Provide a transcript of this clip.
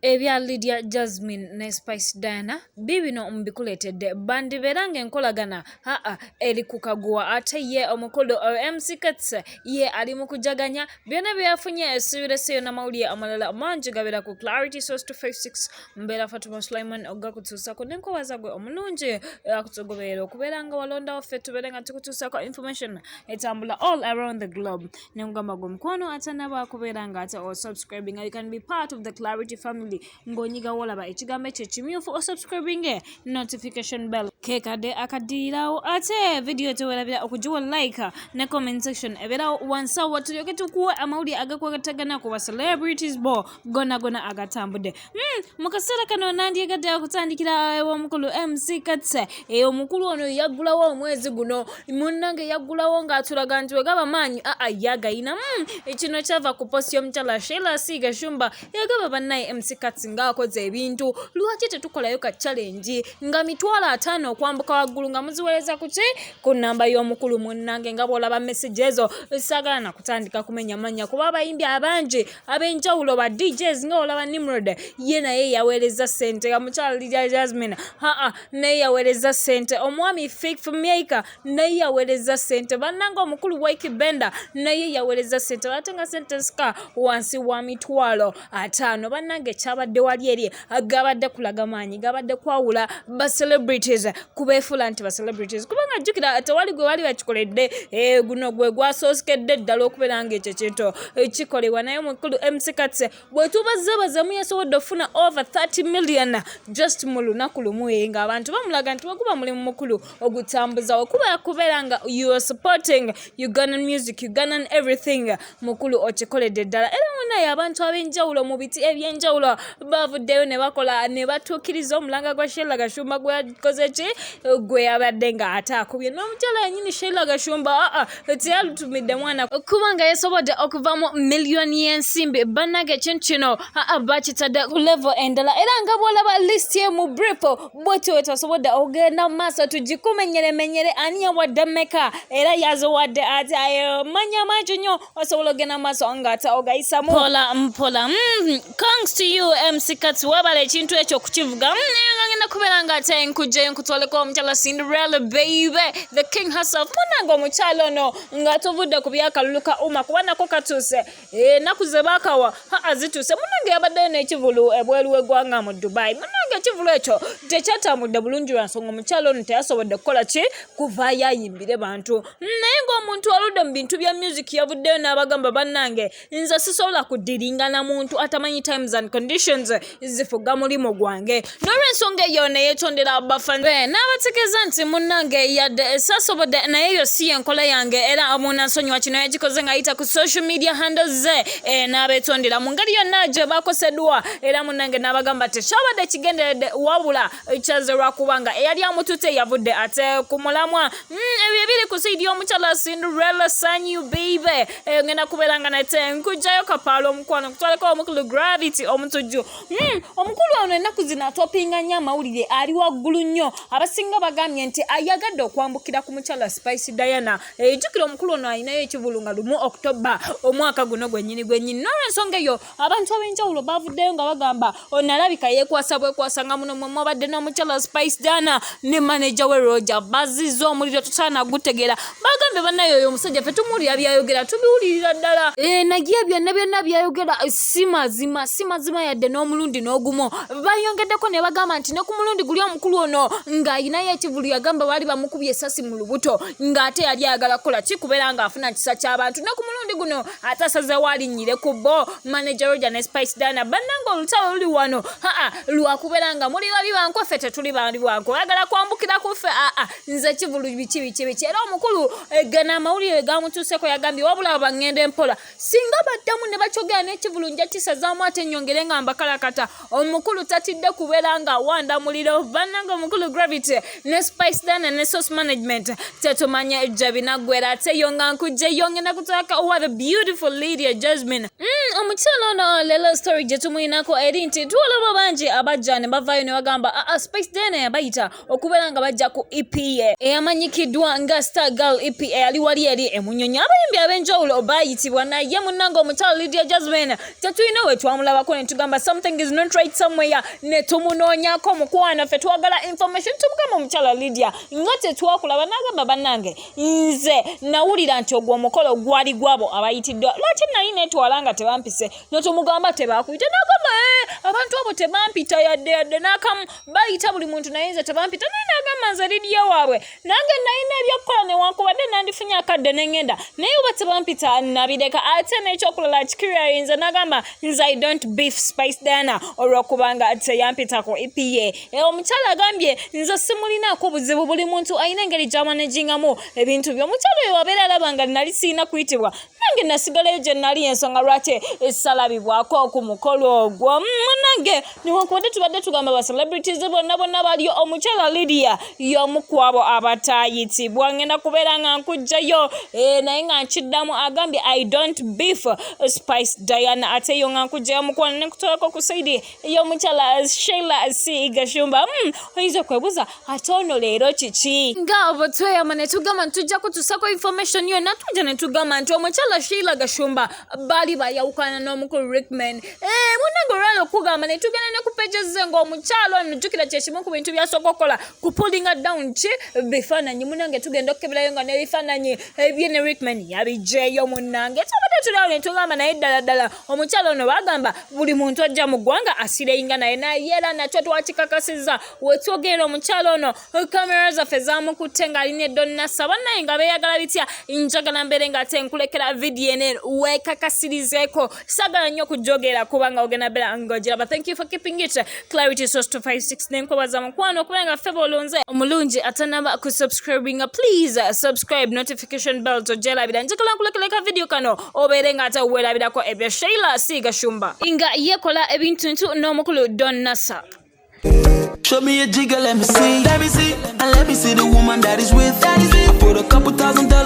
Ebya Lydia Jazmine ne Spice Diana bibino mbikuletedde bandiberanga enkolagana eri kukagwa ate ye omukolo MC Kats ye ali mu kujaganya byonna byafunye esibirese na mawulire amalala manji gabera ku Clarity Source 256 mbera Fatuma Sulaiman ogakutusako nenkobaza gwe omulungi akutugobera okuberanga walonda offe tuberenga tukutusako information etambula all around the globe nengamba gwe mkono atanaba akuberanga ate or subscribing. You can be part of the Clarity family ngonyiga wolaba ekigambo ekyo kimyufu o subscribing notification bell kekade akadirawo ate video tewelabira okujiwa like na comment section ebera wansa watuyoke tukuwa amawuli agakwatagana ku celebrities bo gona agatambude mukasera kano Nange gadde akutandikira omukulu MC Katse omukulu ono yagulawo omwezi guno munnange yagulawo ngaatulaga nti wegaba manyi yagayina ekino kyava ku post y'omukyala Sheillah gashumba yagaba bannaye MC Katse ngaakoze ebintu lwaki tetukolayo ka challenge nga 5,000 okwambuka waggulu nga muziweereza ku namba y'omukulu munnange nga bwolaba message ezo sagala na kutandika kumenya manya kuba abayimbi abangi ab'enjawulo ba DJs nga olaba Nimrod ye naye yaweereza sente ya mukyala Lydia Jazmine naye yaweereza sente omwami Fake Maker naye yaweereza sente bannanga omukulu Wake Benda naye yaweereza sente batenga sente ska wansi wa 5,000 bannange kyabadde wali eri agabadde kulaga maanyi gabadde kwawula ba celebrities kubeefula nti ba celebrities kubanga jjukira tewali gwe wali bakikoledde guno gwe gwasoosekedde ddala okubeeranga ekyo kintu kikolebwa naye omukulu MC Katse bwe tubazabazamu yasobodde ofuna over 30 million just mu lunaku lumu nga abantu bamulaga nti wakuba mulimu mukulu ogutambuza okuba yakubeeranga you are supporting Ugandan music Ugandan everything mukulu okikoledde ddala era munaye abantu ab'enjawulo mu biti ebyenjawulo bavuddeyo ne bakola ne batuukiriza omulanga gwa Sheillah gashumba gwakoze ki gwe yabadde nga ate akubye n'omukyala yennyini Sheillah gashumba teyalutumidde mwana kubanga yasobodde okuvaamu miliyoni y'ensimbi bannage ekintu kino bakitadde ku level endala era nga bwolaba list ye mu brief bwetyo tasobodde ogenda mu maaso tugikumenyere ani yawadde meka era yaziwadde ate manya mangi nnyo osobola ogenda mu maaso ng'ate ogayisamu mpola thanks to you MC Katse wabala ekintu ekyo kukivuga ngenda kubeera nga ate nkujja nkutwaleko omukyala Cinderella baby the king herself munanga omukyala ono nga tuvudde ku byakaluluka kuba nako katuuse naku ze baakawa azituuse munange yabaddeyo n'ekivulu ebweru w'eggwanga mu Dubai munange ekivulu ekyo tekyatambudde bulungi lwansonga omukyala ono teyasobodde kukola ki kuvaayo ayimbire bantu naye ng'omuntu aludde mu bintu bya music yavuddeyo n'abagamba bannange nze sisobola kudiringana muntu atamanyi times and conditions zifuga mulimo gwange n'olwensonga eyo neyeetondera bafana n'abategeeza nti munnange yadde sasobodde naye yo si enkola yange era munansonyiwa kino yagikoze ng'ayita ku social media handles ze n'abeetondera mu ngeri yonna gye bakoseddwa era munnange n'abagamba tekyabadde kigenderedde wabula kyazerwa kubanga eyali amutute yavudde ate ku mulamwa ebyo ebiri ku siidi y'omukyala Cinderella sanyu baby ngenda kubeeranga nate nkujjayo kapaalo omukwano kutwaleko omukulu Gravity omutujju omukulu ono ennaku zino atopinga nnyo amawulire ali waggulu nnyo abasinga bagambye nti ayagadde okwambukira ku mukyala Spice Diana ejjukira omukulu ono alinayo ekivulu nga 1 October omwaka guno gwennyini n'olwensonga eyo abantu ab'enjawulo bavuddeyo nga bagamba onalabika yekwasa nga muno mwabadde n'omukyala Spice Diana ne manager we Roger bazizza omuliro tusaana gutegeera bagambye bannayo oyo omusajja ffe tumuwulira byayogera tubiwulirira ddala naye byonna byayogera si mazima yadde n'omulundi n'ogumu bayongeddeko ne bagamba nti ne ku mulundi guli omukulu ono ng'ayinayo ekivulu yagamba baali bamukubye essasi mu lubuto ng'ate yali ayagala kukola kikubeera ng'afuna kisa ky'abantu ne ku mulundi guno ate asazeewo alinnyire ku bo manager Roger ne Spice Diana bannanga olutalo luli wano lwakubeera nga muli bali banku ffe tetuli bali banku oyagala kwambukira ku ffe nze ekivulu biki era omukulu gana amawulire gamutuuseko yagambye wabula baŋŋenda mpola singa baddamu ne bakyogera n'ekivulu nja kisazaamu ate nnyongere nga mbakalakata omukulu tatidde kubeera nga awanda muliro bannanga omukulu Gravity ne Spice Diana ne Source Management tetumanya ejja binaggwera ate yo nga nkujjeyo ngenda kutaka what a beautiful Lydia Jazmine omukyala ono lelo story gye tumuyinako eri nti tuwalaba bangi abajja ne bavaayo ne bagamba Spice Diana yabayita okubeera nga bajja ku EP ye eyamanyikiddwa nga Star Girl EP eyali wali eri emunyonyi. Abayimbi ab'enjawulo baayitibwa naye munnange omukyala Lydia Jazmine tetulina we twamulabako ne tugamba something is not right somewhere ne tumunoonyako mukwana ffe twagala information tumugamba omukyala Lydia nga tetwakulaba n'agamba bannange nze nawulira nti ogwo omukolo gwali gwabo abayitiddwa lwaki nali netwala nga tebampise ne tumugamba tebaakuyita n'agamba abantu abo tebampita yadde n'akamu bayita buli muntu naye nze tebampita naye n'agamba nze Lydia waabwe nange nalina ebyokukola newankubadde nandifunye akadde n'engenda naye oba tebampita nabireka ate n'ekyokulala kikirira nze n'agamba nze I don't beef Spice Diana olw'okubanga teyampita ku EP ye. Omukyala agambye nze simulinaako buzibu buli muntu alina engeri gy'amanagingamu ebintu bye. Omukyala oyo wabeera alaba nga nali sirina kuyitibwa nange nasigalayo gye nali ensonga lwaki essalabibwako ku mukolo ogwo munange newankubadde tubadde tugamba ba celebrities bonna baliyo omukyala Lydia y'omu ku abo abataayitibwa. Ngenda kubeera nga nkujjayo naye nga nkiddamu agambye I don't beef Spice Diana ate yo nga nkujjayo mukwano ne kutolako ku saidi ey'omukyala Sheillah si gashumba. Oyinza okwebuuza ate ono leero kiki nga obo tweyama ne tugamba ntujja kutusako information yonna tujja ne tugamba nti omukyala Sheillah gashumba baali bayawukana n'omukulu Rickman. Munnange olwala okugamba ne tugenda ne ku pages ze ng'omukyala ono jjukira kyekimu ku bintu byasooka okukola ku pullinga down ki bifaananyi. Munnange tugenda okukeberayo nga n'ebifaananyi ebye ne Rickman yabigyeyo munnange tubadde tulawo ne tugamba naye ddala omukyala ono bagamba buli muntu ajja mu ggwanga asireyinga naye naye era nakyo twakikakasizza wetwogera omukyala ono kamera zaffe zamukutte ng'alina eddonnasa bannaye nga beeyagala bitya njagala mbeere ng'ate nkulekera vidiyo ene weekakasirizeeko sagala nnyo kujogera kubanga ogenda beera ng'ogira but thank you for keeping it clarity source 256 nenkobaza mukwano okubeera nga ffeba olunze omulungi atanaba ku subscribinga please subscribe notification bell togyerabira njagala nkulekereka vidiyo kano obeere ng'ate weerabirako ebya Sheillah si gashumba nga yekola ebintuntu n'omukulu Donnasa. Show me a jigger, let me see, and let me see the woman that is with. I put $2,000